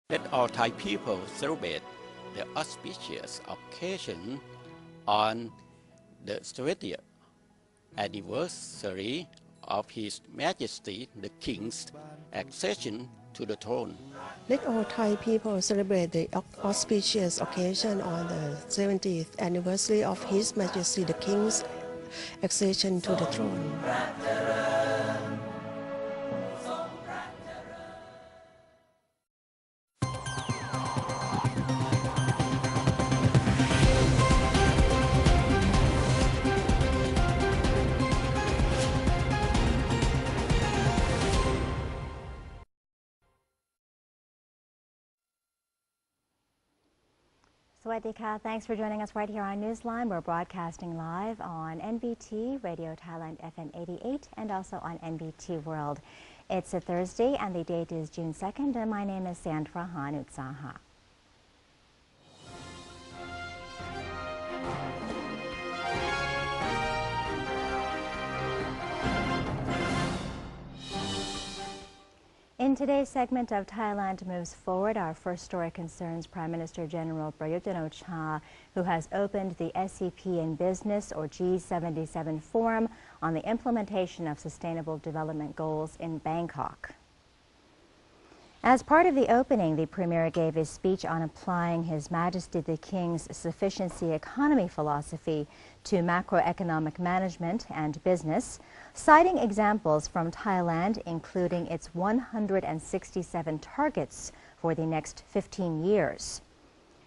Let all Thai people celebrate the auspicious occasion on the 70th anniversary of His Majesty the King's accession to the throne. Let all Thai people celebrate the auspicious occasion on the 70th anniversary of His Majesty the King's accession to the throne. Swawadika, thanks for joining us right here on Newsline. We're broadcasting live on NBT Radio Thailand FM 88 and also on NBT World. It's a Thursday and the date is June 2nd and my name is Sandra Hanutsaha. In today's segment of Thailand Moves Forward, our first story concerns Prime Minister General Prayut Chan-o-cha, who has opened the SCP in Business or G77 Forum on the implementation of Sustainable Development Goals in Bangkok. As part of the opening, the Premier gave a speech on applying His Majesty the King's sufficiency economy philosophy to macroeconomic management and business, citing examples from Thailand, including its 167 targets for the next 15 years.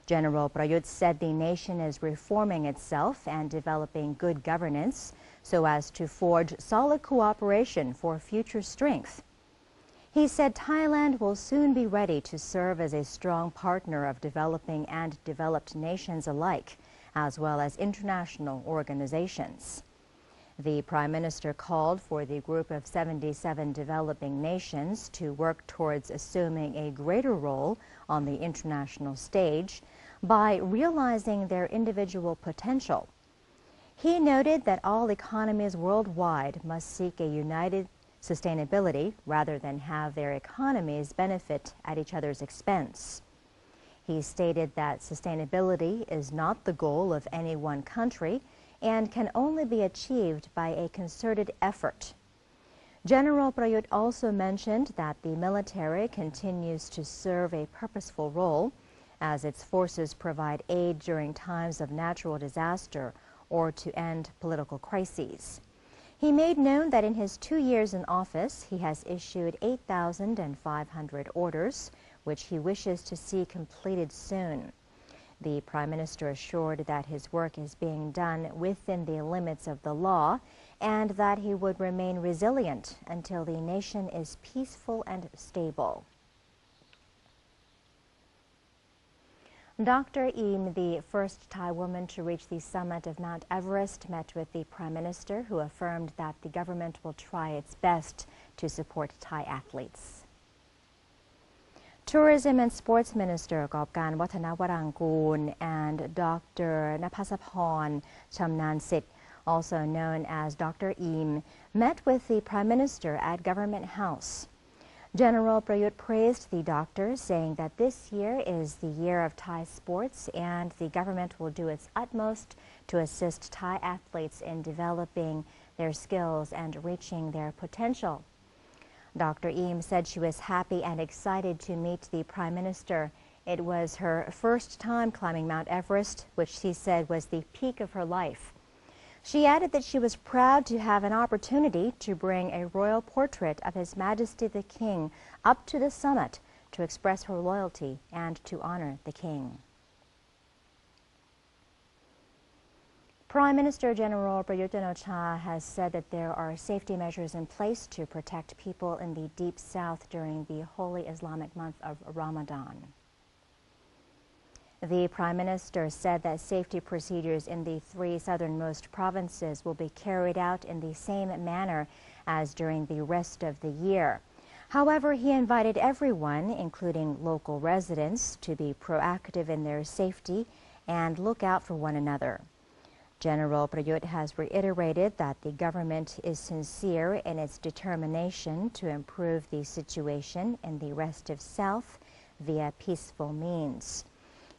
General Prayut said the nation is reforming itself and developing good governance so as to forge solid cooperation for future strength. He said Thailand will soon be ready to serve as a strong partner of developing and developed nations alike, as well as international organizations. The Prime Minister called for the group of 77 developing nations to work towards assuming a greater role on the international stage by realizing their individual potential. He noted that all economies worldwide must seek a united sustainability rather than have their economies benefit at each other's expense. He stated that sustainability is not the goal of any one country and can only be achieved by a concerted effort. General Prayut also mentioned that the military continues to serve a purposeful role as its forces provide aid during times of natural disaster or to end political crises. He made known that in his 2 years in office, he has issued 8,500 orders, which he wishes to see completed soon. The Prime Minister assured that his work is being done within the limits of the law and that he would remain resilient until the nation is peaceful and stable. Dr. Im, the first Thai woman to reach the summit of Mount Everest, met with the Prime Minister, who affirmed that the government will try its best to support Thai athletes. Tourism and Sports Minister Gopkan Wattanawarankul and Dr. Napasaporn Chamnansit, also known as Dr. Im, met with the Prime Minister at Government House. General Prayut praised the doctors, saying that this year is the year of Thai sports and the government will do its utmost to assist Thai athletes in developing their skills and reaching their potential. Dr. Im said she was happy and excited to meet the Prime Minister. It was her first time climbing Mount Everest, which she said was the peak of her life. She added that she was proud to have an opportunity to bring a royal portrait of His Majesty the King up to the summit to express her loyalty and to honor the King. Prime Minister General Prayut Chan-o-cha has said that there are safety measures in place to protect people in the Deep South during the holy Islamic month of Ramadan. The Prime Minister said that safety procedures in the 3 southernmost provinces will be carried out in the same manner as during the rest of the year. However, he invited everyone, including local residents, to be proactive in their safety and look out for one another. General Prayut has reiterated that the government is sincere in its determination to improve the situation in the restive South via peaceful means.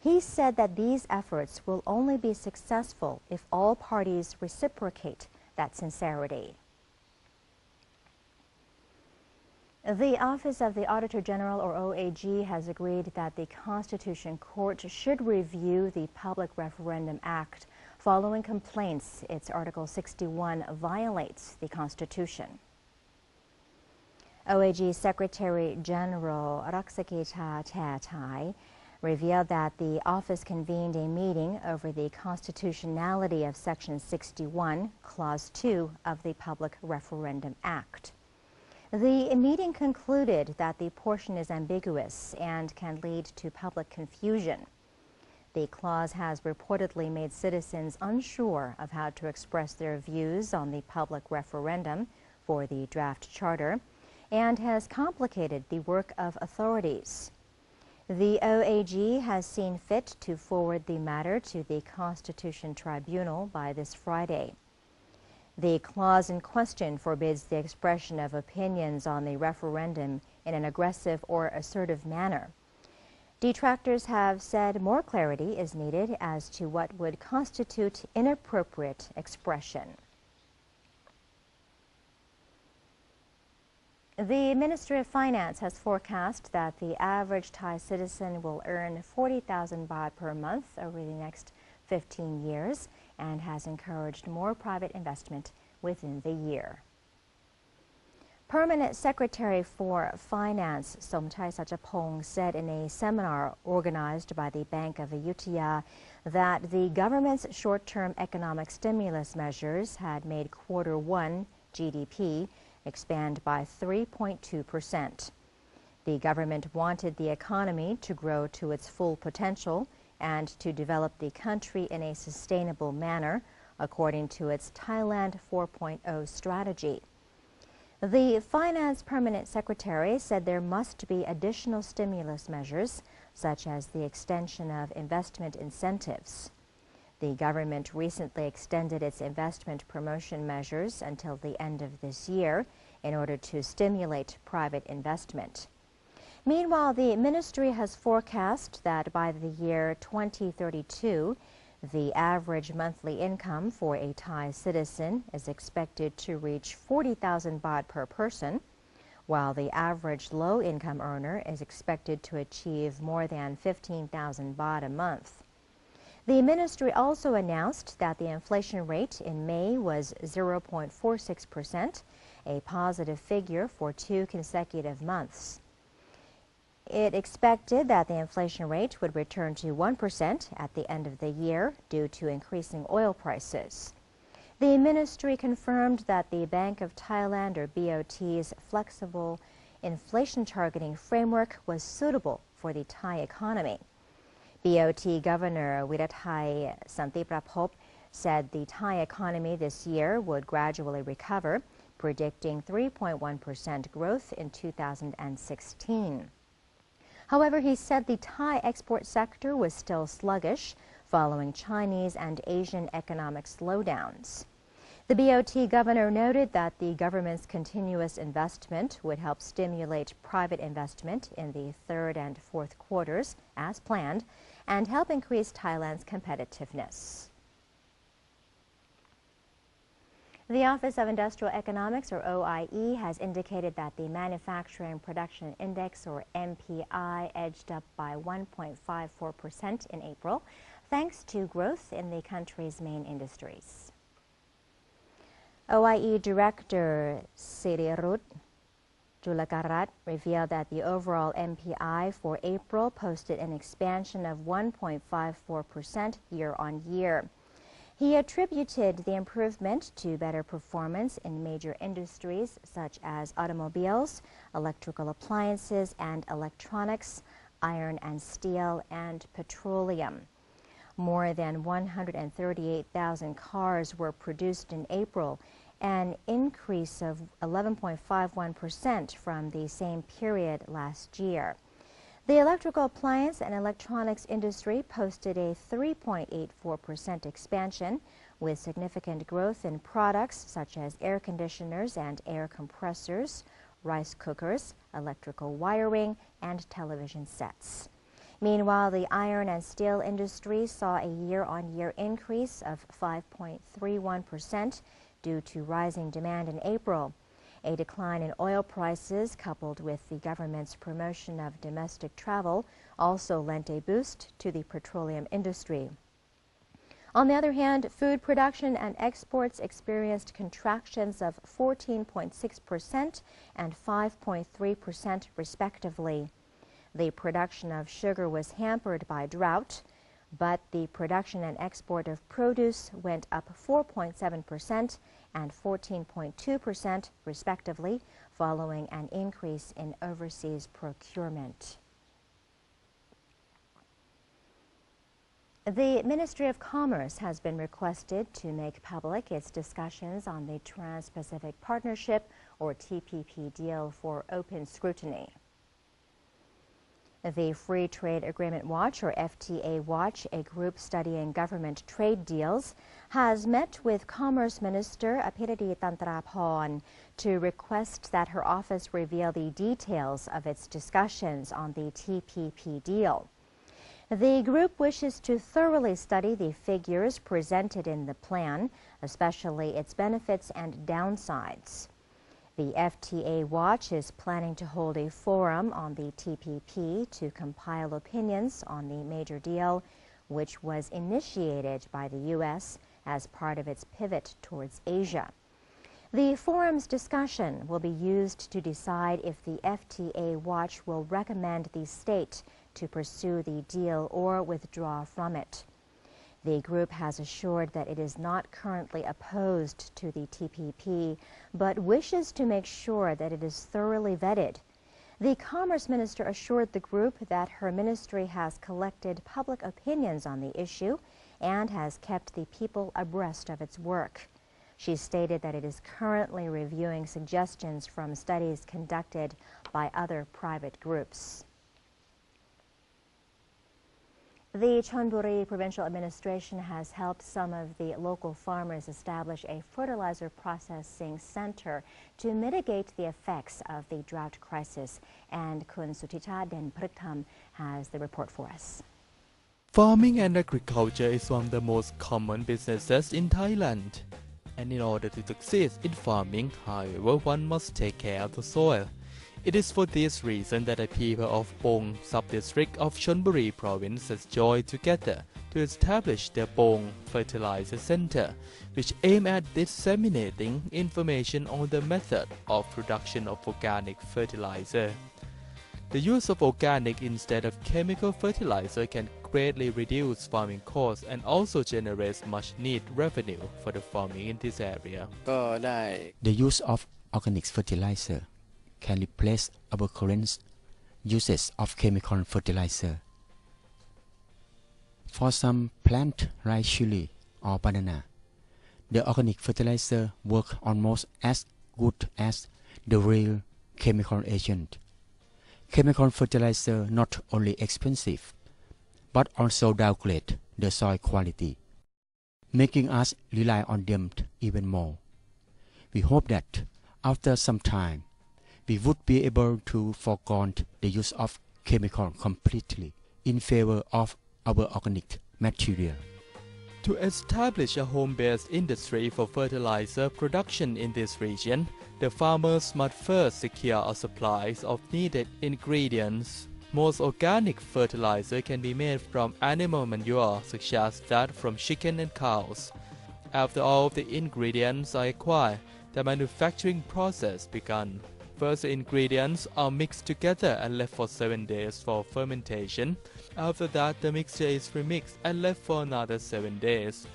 He said that these efforts will only be successful if all parties reciprocate that sincerity. The Office of the Auditor General, or OAG, has agreed that the Constitution Court should review the Public Referendum Act following complaints its Article 61 violates the Constitution. OAG Secretary General Raksakita Thai revealed that the office convened a meeting over the constitutionality of Section 61, Clause 2 of the Public Referendum Act. The meeting concluded that the portion is ambiguous and can lead to public confusion. The clause has reportedly made citizens unsure of how to express their views on the public referendum for the draft charter and has complicated the work of authorities. The OAG has seen fit to forward the matter to the Constitution Tribunal by this Friday. The clause in question forbids the expression of opinions on the referendum in an aggressive or assertive manner. Detractors have said more clarity is needed as to what would constitute inappropriate expression. The Ministry of Finance has forecast that the average Thai citizen will earn 40,000 baht per month over the next 15 years and has encouraged more private investment within the year. Permanent Secretary for Finance Somchai Sachapong said in a seminar organized by the Bank of Ayutthaya that the government's short-term economic stimulus measures had made Q1 GDP expand by 3.2%. The government wanted the economy to grow to its full potential and to develop the country in a sustainable manner, according to its Thailand 4.0 strategy. The Finance Permanent Secretary said there must be additional stimulus measures, such as the extension of investment incentives. The government recently extended its investment promotion measures until the end of this year in order to stimulate private investment. Meanwhile, the ministry has forecast that by the year 2032, the average monthly income for a Thai citizen is expected to reach 40,000 baht per person, while the average low-income earner is expected to achieve more than 15,000 baht a month. The ministry also announced that the inflation rate in May was 0.46%, a positive figure for 2 consecutive months. It expected that the inflation rate would return to 1% at the end of the year due to increasing oil prices. The ministry confirmed that the Bank of Thailand, or BOT's, flexible inflation targeting framework was suitable for the Thai economy. BOT Governor Wirathai Santiprapop said the Thai economy this year would gradually recover, predicting 3.1% growth in 2016. However, he said the Thai export sector was still sluggish following Chinese and Asian economic slowdowns. The BOT governor noted that the government's continuous investment would help stimulate private investment in the third and fourth quarters as planned and help increase Thailand's competitiveness. The Office of Industrial Economics, or OIE, has indicated that the Manufacturing Production Index, or MPI, edged up by 1.54% in April, thanks to growth in the country's main industries. OIE Director Sirirut Julakarat revealed that the overall MPI for April posted an expansion of 1.54% year-on-year. He attributed the improvement to better performance in major industries such as automobiles, electrical appliances and electronics, iron and steel, and petroleum. More than 138,000 cars were produced in April, an increase of 11.51% from the same period last year. The electrical appliance and electronics industry posted a 3.84% expansion, with significant growth in products such as air conditioners and air compressors, rice cookers, electrical wiring, and television sets. Meanwhile, the iron and steel industry saw a year-on-year increase of 5.31% due to rising demand in April. A decline in oil prices, coupled with the government's promotion of domestic travel, also lent a boost to the petroleum industry. On the other hand, food production and exports experienced contractions of 14.6% and 5.3% respectively. The production of sugar was hampered by drought, but the production and export of produce went up 4.7% and 14.2% respectively, following an increase in overseas procurement. The Ministry of Commerce has been requested to make public its discussions on the Trans-Pacific Partnership, or TPP, deal for open scrutiny. The Free Trade Agreement Watch, or FTA Watch, a group studying government trade deals, has met with Commerce Minister Apiradi Tantraporn to request that her office reveal the details of its discussions on the TPP deal. The group wishes to thoroughly study the figures presented in the plan, especially its benefits and downsides. The FTA Watch is planning to hold a forum on the TPP to compile opinions on the major deal, which was initiated by the U.S. as part of its pivot towards Asia. The forum's discussion will be used to decide if the FTA Watch will recommend the state to pursue the deal or withdraw from it. The group has assured that it is not currently opposed to the TPP, but wishes to make sure that it is thoroughly vetted. The Commerce Minister assured the group that her ministry has collected public opinions on the issue and has kept the people abreast of its work. She stated that it is currently reviewing suggestions from studies conducted by other private groups. The Chonburi Provincial Administration has helped some of the local farmers establish a fertilizer processing center to mitigate the effects of the drought crisis. And Kun Sutita Denpritham has the report for us. Farming and agriculture is one of the most common businesses in Thailand. And in order to succeed in farming, however, one must take care of the soil. It is for this reason that the people of Pong sub-district of Chonburi province has joined together to establish the Pong Fertilizer Center, which aim at disseminating information on the method of production of organic fertilizer. The use of organic instead of chemical fertilizer can greatly reduce farming costs and also generates much needed revenue for the farming in this area. The use of organic fertilizer can replace our current uses of chemical fertilizer. For some plant like chili or banana, the organic fertilizer works almost as good as the real chemical agent. Chemical fertilizer not only expensive, but also downgrade the soil quality, making us rely on them even more. We hope that after some time, we would be able to forego the use of chemical completely in favor of our organic material. To establish a home-based industry for fertilizer production in this region, the farmers must first secure a supply of needed ingredients. Most organic fertilizer can be made from animal manure, such as that from chicken and cows. After all the ingredients are acquired, the manufacturing process began. First, the ingredients are mixed together and left for 7 days for fermentation. After that, the mixture is remixed and left for another 7 days.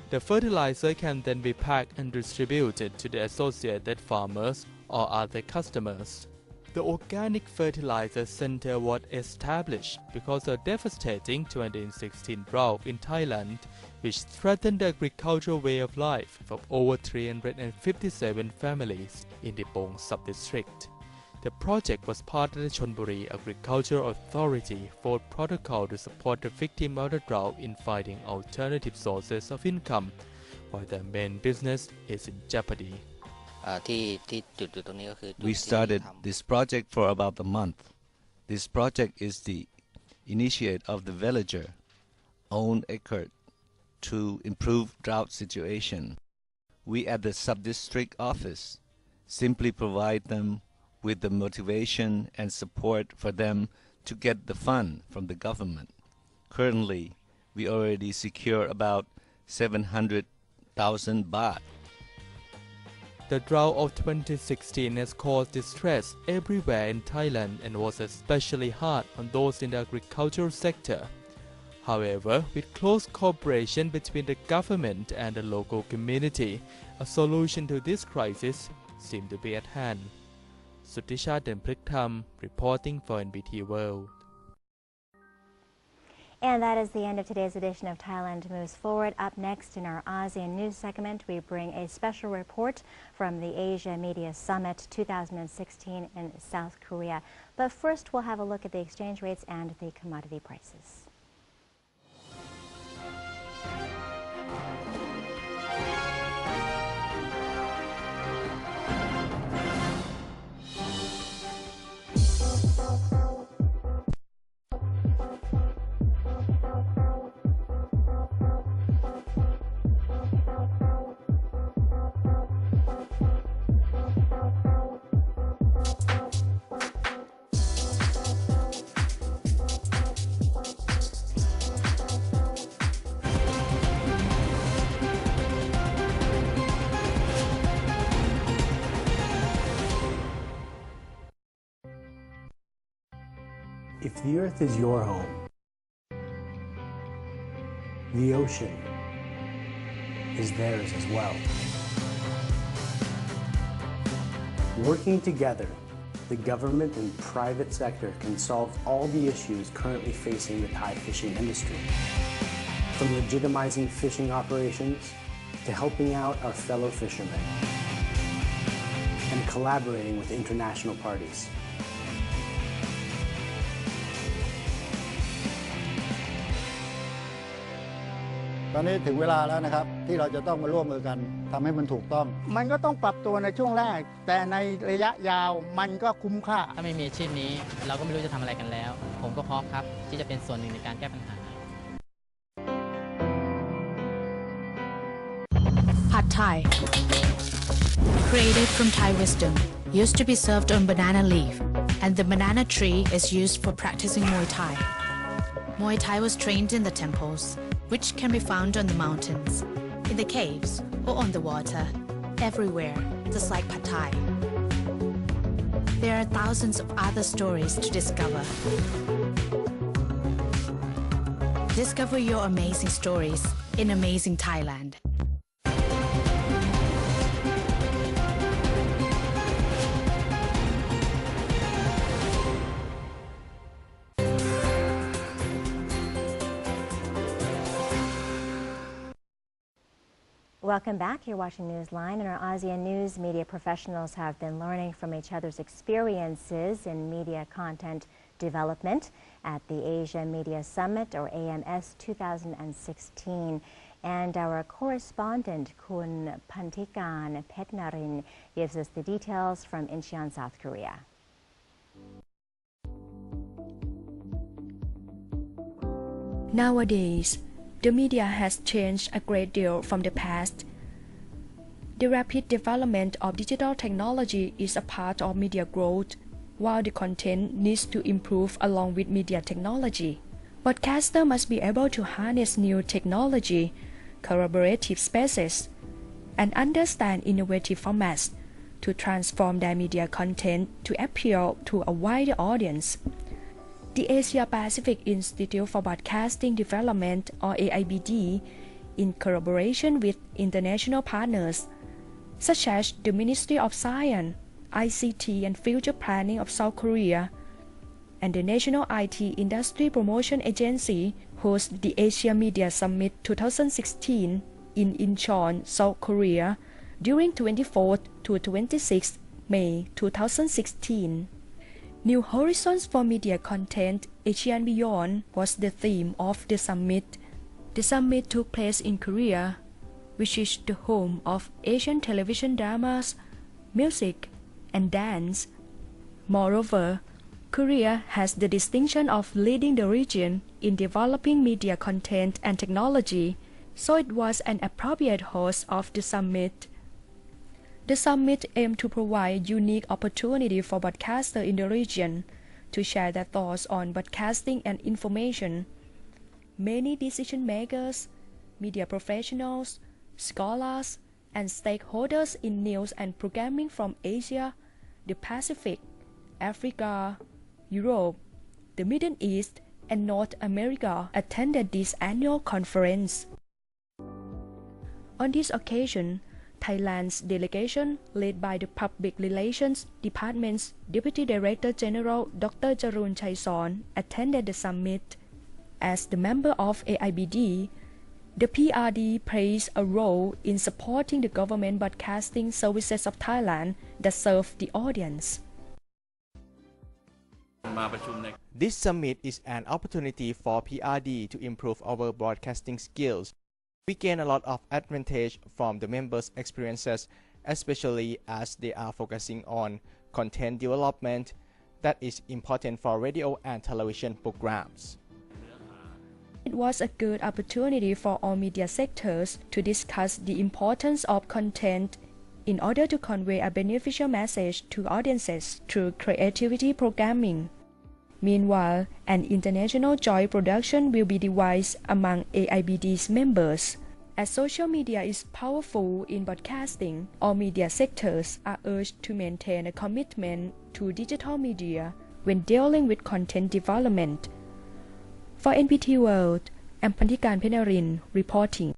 The fertilizer can then be packed and distributed to the associated farmers or other customers. The Organic Fertilizer Center was established because of a devastating 2016 drought in Thailand, which threatened the agricultural way of life of over 357 families in the Pong sub-district. The project was part of the Chonburi Agricultural Authority Fourth Protocol to support the victim of the drought in finding alternative sources of income, while their main business is in jeopardy. We started this project for about a month. This project is the initiate of the villager own effort to improve drought situation. We at the sub-district office simply provide them with the motivation and support for them to get the fund from the government. Currently, we already secure about 700,000 baht. The drought of 2016 has caused distress everywhere in Thailand and was especially hard on those in the agricultural sector. However, with close cooperation between the government and the local community, a solution to this crisis seemed to be at hand. Sutisha Denpriktham reporting for NBT World. And that is the end of today's edition of Thailand Moves Forward. Up next in our ASEAN News segment, we bring a special report from the Asia Media Summit 2016 in South Korea. But first, we'll have a look at the exchange rates and the commodity prices. If the earth is your home, the ocean is theirs as well. Working together, the government and private sector can solve all the issues currently facing the Thai fishing industry. From legitimizing fishing operations to helping out our fellow fishermen and collaborating with international parties. ตอนนี้ถึงเวลาแล้วนะครับที่เราจะต้องมาร่วมมือกันทำให้มันถูกต้องมันก็ต้องปรับตัวในช่วงแรกแต่ในระยะยาวมันก็คุ้มค่า ถ้าไม่มีอาชีพนี้เราก็ไม่รู้จะทำอะไรกันแล้วผมก็พร้อมครับที่จะเป็นส่วนหนึ่งในการแก้ปัญหา Pad Thai, created from Thai wisdom, used to be served on banana leaf, and the banana tree is used for practicing Muay Thai. Muay Thai was trained in the temples, which can be found on the mountains, in the caves, or on the water, everywhere, just like Pad Thai. There are thousands of other stories to discover. Discover your amazing stories in amazing Thailand. Welcome back. You're watching Newsline, and our ASEAN News media professionals have been learning from each other's experiences in media content development at the Asia Media Summit, or AMS 2016. And our correspondent, Kun Pantikan Petnarin, gives us the details from Incheon, South Korea. Nowadays, the media has changed a great deal from the past. The rapid development of digital technology is a part of media growth, while the content needs to improve along with media technology. Broadcasters must be able to harness new technology, collaborative spaces, and understand innovative formats to transform their media content to appeal to a wider audience. The Asia Pacific Institute for Broadcasting Development, or AIBD, in collaboration with international partners such as the Ministry of Science, ICT and Future Planning of South Korea, and the National IT Industry Promotion Agency, host the Asia Media Summit 2016 in Incheon, South Korea, during 24th to 26th May 2016. New Horizons for Media Content, Asia and Beyond was the theme of the summit. The summit took place in Korea, which is the home of Asian television dramas, music, and dance. Moreover, Korea has the distinction of leading the region in developing media content and technology, so it was an appropriate host of the summit. The summit aimed to provide unique opportunity for broadcasters in the region to share their thoughts on broadcasting and information. Many decision makers, media professionals, scholars, and stakeholders in news and programming from Asia, the Pacific, Africa, Europe, the Middle East, and North America attended this annual conference. On this occasion, Thailand's delegation, led by the Public Relations Department's Deputy Director General Dr. Jarun Chaisorn, attended the summit. As the member of AIBD, the PRD plays a role in supporting the government broadcasting services of Thailand that serve the audience. This summit is an opportunity for PRD to improve our broadcasting skills. We gain a lot of advantage from the members' experiences, especially as they are focusing on content development that is important for radio and television programs. It was a good opportunity for all media sectors to discuss the importance of content in order to convey a beneficial message to audiences through creativity programming. Meanwhile, an international joint production will be devised among AIBD's members. As social media is powerful in broadcasting, all media sectors are urged to maintain a commitment to digital media when dealing with content development. For NPT World, I'm Pantikan Penarin reporting.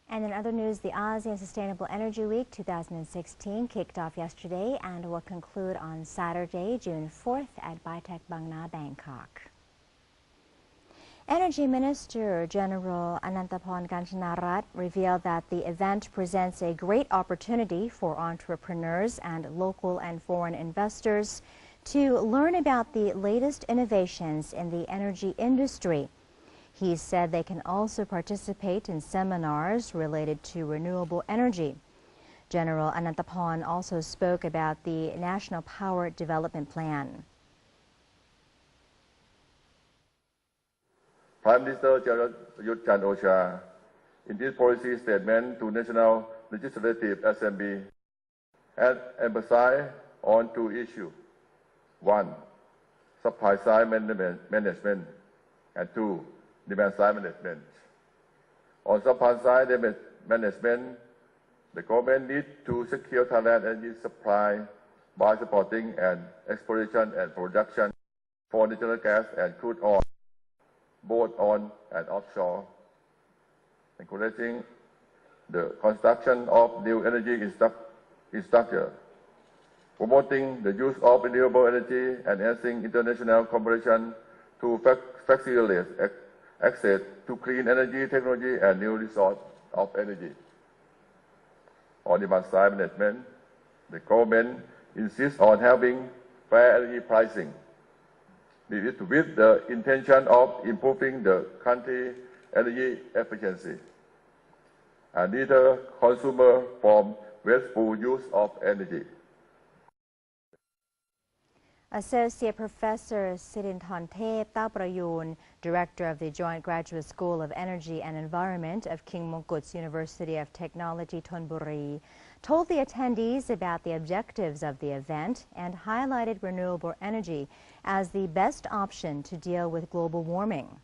And in other news, the ASEAN Sustainable Energy Week 2016 kicked off yesterday and will conclude on Saturday, June 4th at Bitek Bang Na, Bangkok. Energy Minister General Anantaporn Kanchanarat revealed that the event presents a great opportunity for entrepreneurs and local and foreign investors to learn about the latest innovations in the energy industry. He said they can also participate in seminars related to renewable energy. General Anantaporn also spoke about the National Power Development Plan. Prime Minister Prayut Chan-o-cha, in this policy statement to National Legislative Assembly, has emphasized on two issues. One, supply side management, and two, demand side management. On supply side management, the government needs to secure Thailand energy supply by supporting an exploration and production for natural gas and crude oil, both on and offshore, encouraging the construction of new energy infrastructure, promoting the use of renewable energy, enhancing international cooperation to facilitate access to clean energy technology and new resources of energy. On demand side management, the government insists on having fair energy pricing, with the intention of improving the country's energy efficiency and deter consumer from wasteful use of energy. Associate Professor Sirinthorn Tao Prayun, Director of the Joint Graduate School of Energy and Environment of King Mongkut's University of Technology, Thonburi, told the attendees about the objectives of the event and highlighted renewable energy as the best option to deal with global warming.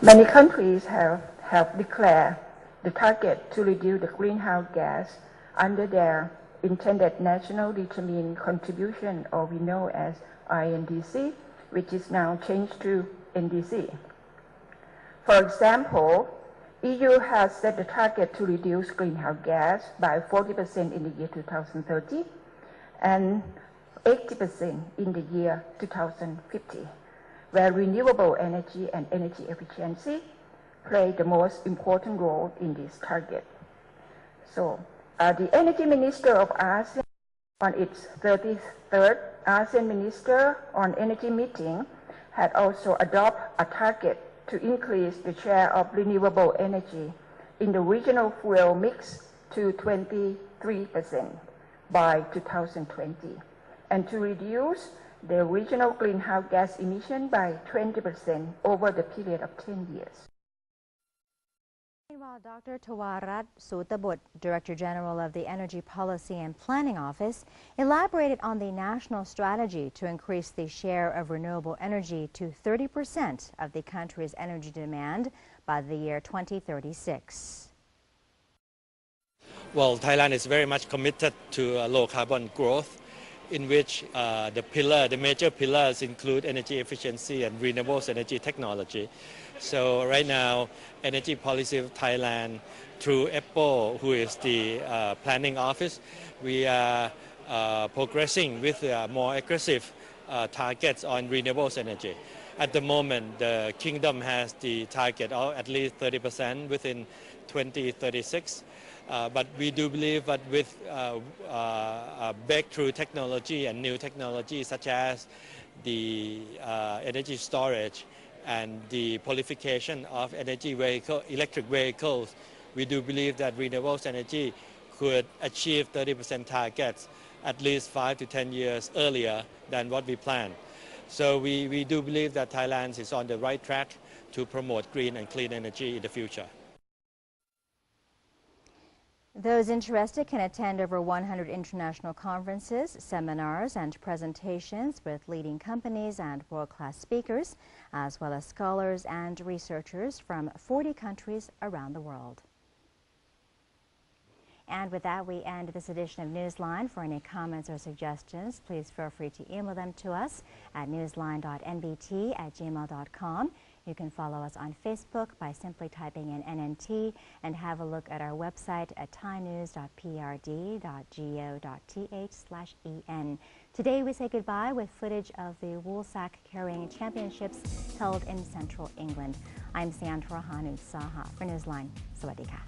Many countries have declared the target to reduce the greenhouse gas under their intended national determined contribution, or we know as INDC, which is now changed to NDC. For example, EU has set the target to reduce greenhouse gas by 40% in the year 2030 and 80% in the year 2050, where renewable energy and energy efficiency play the most important role in this target. So, the Energy Minister of ASEAN on its 33rd ASEAN Minister on Energy meeting had also adopted a target to increase the share of renewable energy in the regional fuel mix to 23% by 2020, and to reduce the regional greenhouse gas emission by 20% over the period of 10 years. Meanwhile, Dr. Tawarat Sutabut, Director General of the Energy Policy and Planning Office, elaborated on the national strategy to increase the share of renewable energy to 30% of the country's energy demand by the year 2036. Well, Thailand is very much committed to low carbon growth, in which the major pillars include energy efficiency and renewable energy technology. So right now, Energy Policy of Thailand, through EPPO, who is the planning office, we are progressing with more aggressive targets on renewable energy. At the moment, the Kingdom has the target of at least 30% within 2036. But we do believe that with breakthrough technology and new technology such as the energy storage and the proliferation of electric vehicles, we do believe that renewable energy could achieve 30% targets at least 5 to 10 years earlier than what we planned. So we do believe that Thailand is on the right track to promote green and clean energy in the future. Those interested can attend over 100 international conferences, seminars, and presentations with leading companies and world-class speakers, as well as scholars and researchers from 40 countries around the world. And with that, we end this edition of Newsline. For any comments or suggestions, please feel free to email them to us at newsline.nbt@gmail.com. You can follow us on Facebook by simply typing in NNT, and have a look at our website at thainews.prd.go.th/en. Today we say goodbye with footage of the Woolsack Carrying Championships held in central England. I'm Sandra Hanu Saha for Newsline. Sawadee ka.